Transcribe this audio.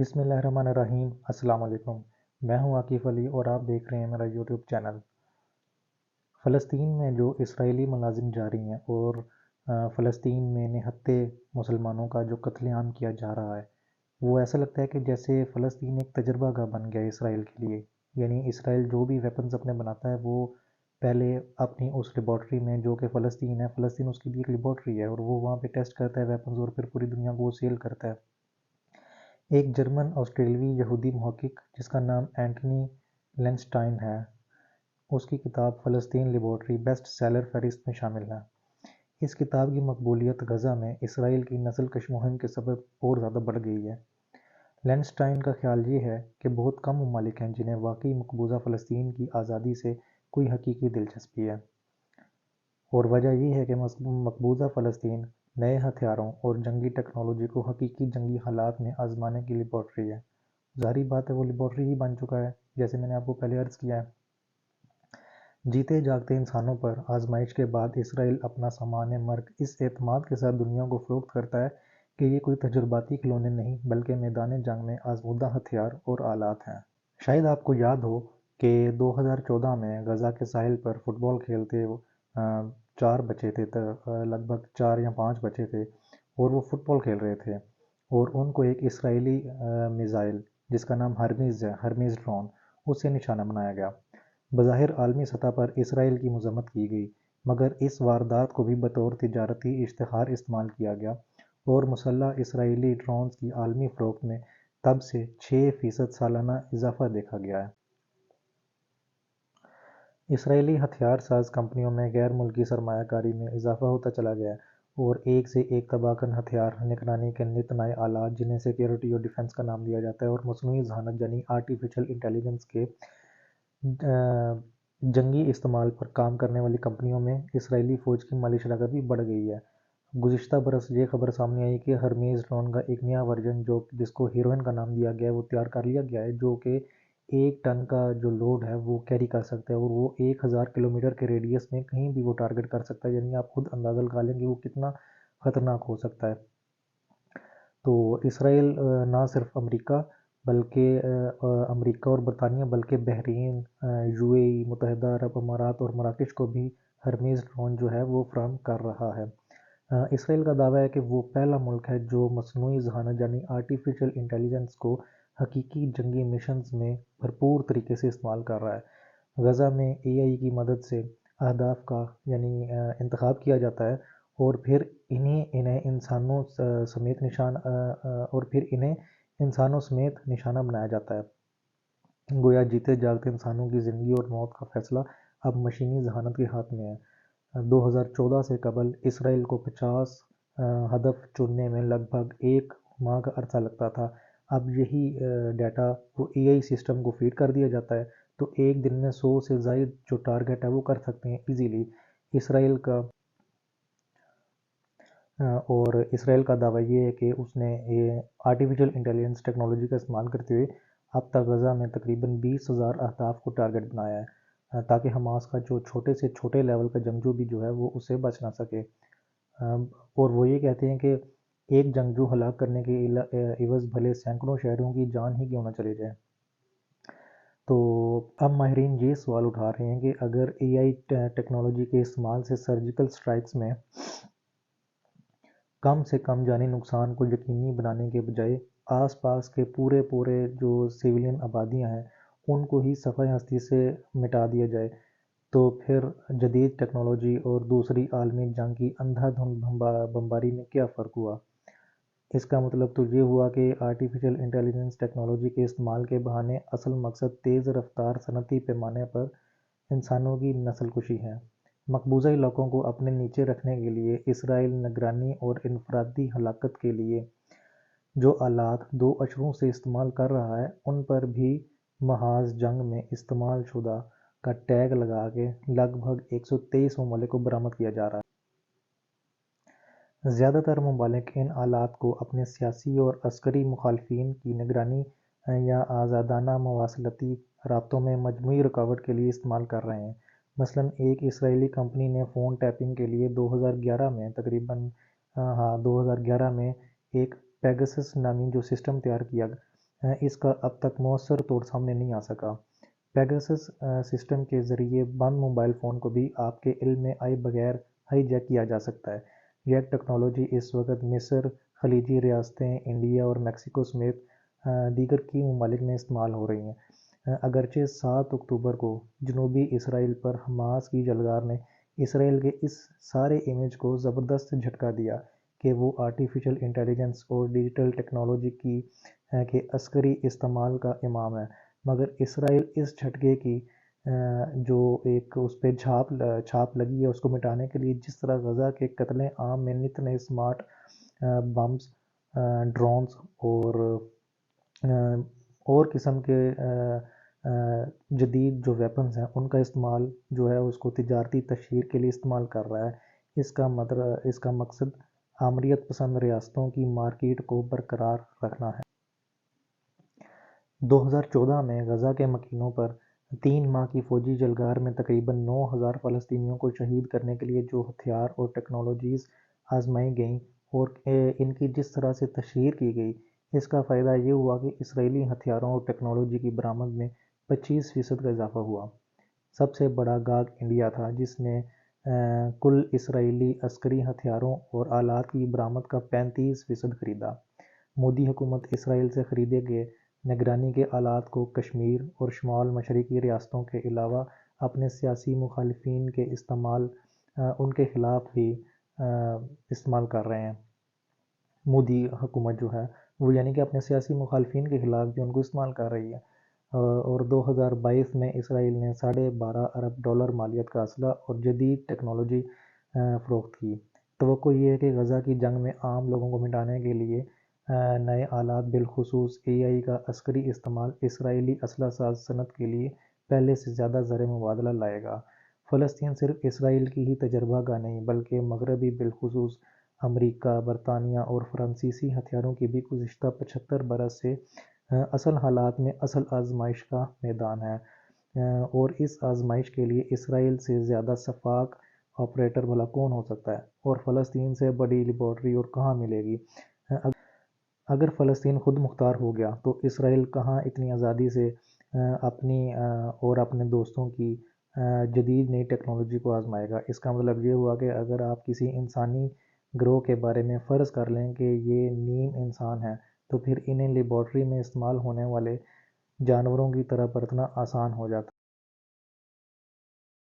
بسم اللہ الرحمن الرحیم۔ السلام علیکم، میں ہوں عاقف علی اور آپ دیکھ رہے ہیں میرا یوٹیوب چینل۔ فلسطین میں جو اسرائیلی ملازم جاری ہیں اور فلسطین میں نہتے مسلمانوں کا جو قتل عام کیا جا رہا ہے، وہ ایسا لگتا ہے کہ جیسے فلسطین ایک تجربہ گاہ بن گیا ہے اسرائیل کے لیے۔ یعنی اسرائیل جو بھی ویپنز اپنے بناتا ہے وہ پہلے اپنی اس لیبارٹری میں، جو کہ فلسطین ہے، فلسطین اس کے لیے ایک لیبارٹری ہے، اور وہ وہاں پہ ٹیسٹ کرتا ہے ویپنز اور پھر پوری دنیا کو وہ سیل کرتا ہے۔ ایک جرمن آسٹریلوی یہودی محقق جس کا نام اینٹنی لینسٹائن ہے، اس کی کتاب فلسطین لیبارٹری بیسٹ سیلر فہرست میں شامل ہے۔ اس کتاب کی مقبولیت غزہ میں اسرائیل کی نسل کش مہم کے سبب اور زیادہ بڑھ گئی ہے۔ لینسٹائن کا خیال یہ ہے کہ بہت کم ممالک ہیں جنہیں واقعی مقبوضہ فلسطین کی آزادی سے کوئی حقیقی دلچسپی ہے، اور وجہ یہ ہے کہ مقبوضہ فلسطین نئے ہتھیاروں اور جنگی ٹیکنالوجی کو حقیقی جنگی حالات میں آزمانے کی لیبارٹری ہے۔ ظاہری بات ہے وہ لیبارٹری ہی بن چکا ہے، جیسے میں نے آپ کو پہلے عرض کیا ہے۔ جیتے جاگتے انسانوں پر آزمائش کے بعد اسرائیل اپنا سامان مرگ اس اعتماد کے ساتھ دنیا کو فروخت کرتا ہے کہ یہ کوئی تجرباتی کھلونے نہیں بلکہ میدان جنگ میں آزمودہ ہتھیار اور آلات ہیں۔ شاید آپ کو یاد ہو کہ 2014 میں غزہ کے ساحل پر فٹ بال کھیلتے 4 بچے تھے، لگ بھگ 4 یا 5 بچے تھے، اور وہ فٹ بال کھیل رہے تھے، اور ان کو ایک اسرائیلی میزائل جس کا نام ہرمیز ہے، ہرمیز ڈرون، اس سے نشانہ بنایا گیا۔ بظاہر عالمی سطح پر اسرائیل کی مذمت کی گئی، مگر اس واردات کو بھی بطور تجارتی اشتہار استعمال کیا گیا، اور مسلح اسرائیلی ڈرونز کی عالمی فروخت میں تب سے 6% سالانہ اضافہ دیکھا گیا ہے۔ اسرائیلی ہتھیار ساز کمپنیوں میں غیر ملکی سرمایہ کاری میں اضافہ ہوتا چلا گیا ہے، اور ایک سے ایک تباہ کن ہتھیار، نگرانی کے نت نئے آلات جنہیں سیکیورٹی اور ڈیفنس کا نام دیا جاتا ہے، اور مصنوعی ذہانت یعنی آرٹیفیشل انٹیلیجنس کے جنگی استعمال پر کام کرنے والی کمپنیوں میں اسرائیلی فوج کی مالی شراکت بھی بڑھ گئی ہے۔ گزشتہ برس یہ خبر سامنے آئی کہ ہرمیز ڈرون کا ایک نیا ورژن جس کو ہیروئن کا نام دیا گیا ہے، وہ تیار کر لیا گیا ہے، جو کہ 1 ٹن کا جو لوڈ ہے وہ کیری کر سکتا ہے، اور وہ 1000 کلومیٹر کے ریڈیس میں کہیں بھی وہ ٹارگٹ کر سکتا ہے۔ یعنی آپ خود اندازہ لگا لیں کہ وہ کتنا خطرناک ہو سکتا ہے۔ تو اسرائیل نہ صرف امریکہ اور برطانیہ بلکہ بحرین، UAE، متحدہ عرب امارات اور مراکش کو بھی ہرمیز ڈرون جو ہے وہ فراہم کر رہا ہے۔ اسرائیل کا دعویٰ ہے کہ وہ پہلا ملک ہے جو مصنوعی ذہانت یعنی آرٹیفیشل انٹیلیجنس کو حقیقی جنگی مشنز میں بھرپور طریقے سے استعمال کر رہا ہے۔ غزہ میں AI کی مدد سے اہداف کا انتخاب کیا جاتا ہے، اور پھر انہیں انسانوں سمیت نشانہ بنایا جاتا ہے۔ گویا جیتے جاگتے انسانوں کی زندگی اور موت کا فیصلہ اب مشینی ذہانت کے ہاتھ میں ہے۔ 2014 سے قبل اسرائیل کو 50 ہدف چننے میں لگ بھگ 1 ماہ کا عرصہ لگتا تھا۔ اب یہی ڈیٹا وہ AI سسٹم کو فیڈ کر دیا جاتا ہے، تو ایک دن میں 100 سے زائد جو ٹارگٹ ہے وہ کر سکتے ہیں ایزیلی۔ اسرائیل کا دعویٰ یہ ہے کہ اس نے یہ آرٹیفیشل انٹیلیجنس ٹیکنالوجی کا استعمال کرتے ہوئے اب تک غزہ میں تقریباً 20,000 اہداف کو ٹارگٹ بنایا ہے، تاکہ حماس کا جو چھوٹے سے چھوٹے لیول کا جنگجو بھی جو ہے وہ اسے بچ نہ سکے۔ اور وہ یہ کہتے ہیں کہ ایک جنگجو ہلاک کرنے کے عوض بھلے سینکڑوں شہریوں کی جان ہی کیوں نہ چلی جائے۔ تو اب ماہرین یہ سوال اٹھا رہے ہیں کہ اگر AI ٹیکنالوجی کے استعمال سے سرجیکل سٹرائکس میں کم سے کم جانی نقصان کو یقینی بنانے کے بجائے آس پاس کے پورے جو سیویلین آبادیاں ہیں ان کو ہی صفحہ ہستی سے مٹا دیا جائے، تو پھر جدید ٹیکنالوجی اور دوسری عالمی جنگ کی اندھا دھند بمباری میں کیا فرق ہوا؟ اس کا مطلب تو یہ ہوا کہ آرٹیفیشل انٹیلیجنس ٹیکنالوجی کے استعمال کے بہانے اصل مقصد تیز رفتار صنعتی پیمانے پر انسانوں کی نسل کشی ہے۔ مقبوضہ علاقوں کو اپنے نیچے رکھنے کے لیے اسرائیل نگرانی اور انفرادی ہلاکت کے لیے جو آلات 2 اشروں سے استعمال کر رہا ہے، ان پر بھی محاذ جنگ میں استعمال شدہ کا ٹیگ لگا کے لگ بھگ 123 ممالک کو برآمد کیا جا رہا ہے۔ زیادہ تر ممالک ان آلات کو اپنے سیاسی اور عسکری مخالفین کی نگرانی یا آزادانہ مواصلاتی رابطوں میں مجموعی رکاوٹ کے لیے استعمال کر رہے ہیں۔ مثلاً ایک اسرائیلی کمپنی نے فون ٹیپنگ کے لیے 2011 میں ایک پیگسس نامی جو سسٹم تیار کیا، اس کا اب تک مؤثر طور سامنے نہیں آ سکا۔ پیگاسس سسٹم کے ذریعے بند موبائل فون کو بھی آپ کے علم میں آئے بغیر ہائی جیک کیا جا سکتا ہے۔ یہ ٹیکنالوجی اس وقت مصر، خلیجی ریاستیں، انڈیا اور میکسیکو سمیت دیگر کی ممالک میں استعمال ہو رہی ہیں۔ اگرچہ 7 اکتوبر کو جنوبی اسرائیل پر حماس کی جلگار نے اسرائیل کے اس سارے امیج کو زبردست جھٹکا دیا کہ وہ آرٹیفیشل انٹیلیجنس اور ڈیجیٹل ٹیکنالوجی کے عسکری استعمال کا امام ہے، مگر اسرائیل اس جھٹکے کی جو ایک اس پہ چھاپ لگی ہے اس کو مٹانے کے لیے جس طرح غزہ کے قتل عام میں نت نئے اسمارٹ بمز، ڈرونز اور قسم کے جدید جو ویپنز ہیں ان کا استعمال جو ہے اس کو تجارتی تشہیر کے لیے استعمال کر رہا ہے۔ اس کا مقصد آمریت پسند ریاستوں کی مارکیٹ کو برقرار رکھنا ہے۔ 2014 میں غزہ کے مکینوں پر 3 ماہ کی فوجی جلگار میں تقریباً 9,000 فلسطینیوں کو شہید کرنے کے لیے جو ہتھیار اور ٹیکنالوجیز آزمائی گئیں اور ان کی جس طرح سے تشہیر کی گئی، اس کا فائدہ یہ ہوا کہ اسرائیلی ہتھیاروں اور ٹیکنالوجی کی برآمد میں 25% کا اضافہ ہوا۔ سب سے بڑا گاہک انڈیا تھا، جس نے کل اسرائیلی عسکری ہتھیاروں اور آلات کی برآمد کا 35% خریدا۔ مودی حکومت اسرائیل سے خریدے گئے نگرانی کے آلات کو کشمیر اور شمال مشرقی ریاستوں کے علاوہ اپنے سیاسی مخالفین کے ان کے خلاف بھی استعمال کر رہے ہیں۔ مودی حکومت جو ہے وہ یعنی کہ اپنے سیاسی مخالفین کے خلاف بھی ان کو استعمال کر رہی ہے، اور 2022 میں اسرائیل نے $12.5 ارب مالیت کا اسلحہ اور جدید ٹیکنالوجی فروخت کی۔ توقع یہ ہے کہ غزہ کی جنگ میں عام لوگوں کو مٹانے کے لیے نئے آلات بالخصوص AI کا عسکری استعمال اسرائیلی اسلحہ ساز صنعت کے لیے پہلے سے زیادہ زر مبادلہ لائے گا۔ فلسطین صرف اسرائیل کی ہی تجربہ گاہ نہیں بلکہ مغربی بالخصوص امریکہ، برطانیہ اور فرانسیسی ہتھیاروں کی بھی گزشتہ 75 برس سے اصل حالات میں اصل آزمائش کا میدان ہے، اور اس آزمائش کے لیے اسرائیل سے زیادہ شفاق آپریٹر بھلا کون ہو سکتا ہے، اور فلسطین سے بڑی لیبارٹری اور کہاں ملے گی۔ اگر فلسطین خود مختار ہو گیا تو اسرائیل کہاں اتنی آزادی سے اپنی اور اپنے دوستوں کی جدید نئی ٹیکنالوجی کو آزمائے گا۔ اس کا مطلب یہ ہوا کہ اگر آپ کسی انسانی گروہ کے بارے میں فرض کر لیں کہ یہ نیم انسان ہیں تو پھر انہیں لیبارٹری میں استعمال ہونے والے جانوروں کی طرح برتنا آسان ہو جاتا ہے۔